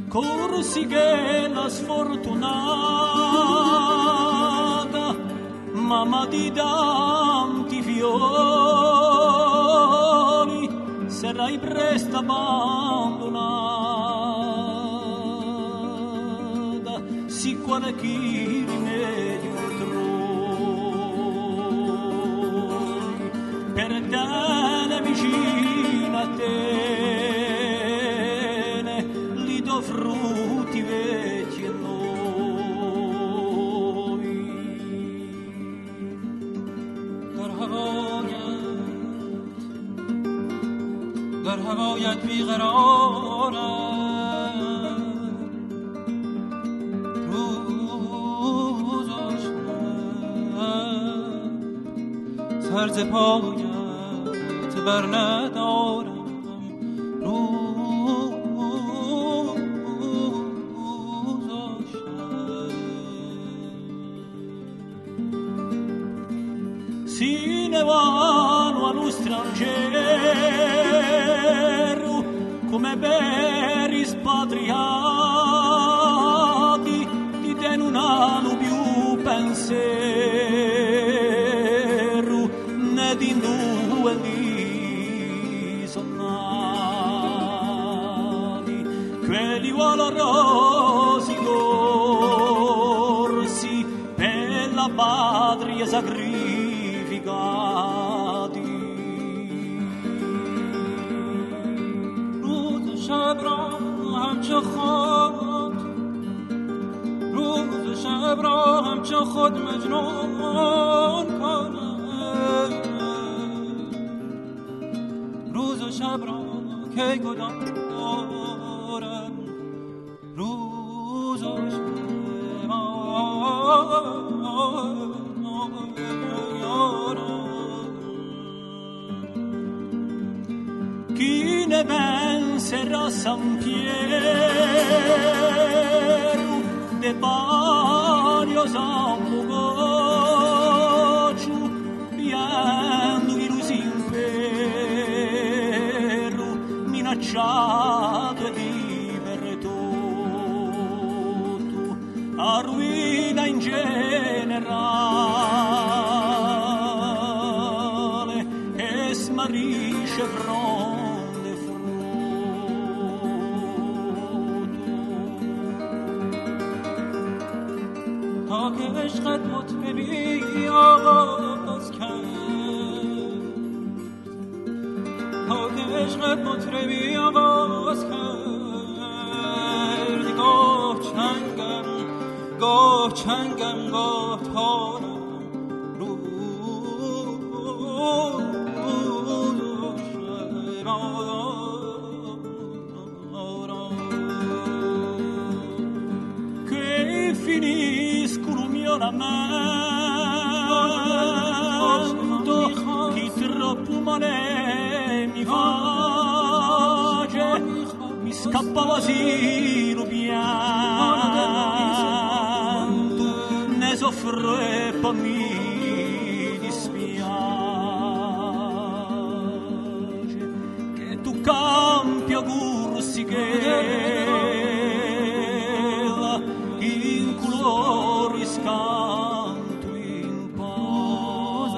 corsi che la sfortunata mamma di tanti fiori sarai presto abbandonata, si quale chi rimedio trovi per te vicina a te li do frutti vecchi e nuovi. در هوایت بیقرارم روز و شب سر ز پایت بر ندارم روز و شب سینه vano allo strangero come per rispatriati di te non hanno più pensiero né di due di sonnati quelli valorosi corsi per la patria sacrificati. شب را همچو خود روز شب را همچو خود مجنون کنم روز و شب را که گدام دارم روز و شب chi ne penserà San Piero de Bario San Bogoccio piando di lusi impero minacciato e di pertutto a ruina in generale e smarrisce fronte تا که عشقت مطربی آغاز کرد تا که عشقت مطربی آغاز کرد گاه چنگم گاه تارم finiscono il mio lamento chi troppo male mi face mi scappa l'asilo pianto ne soffro e poi mi dispiace che tu campi augursi che riscanto in pace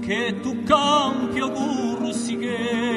che tu campi augursi che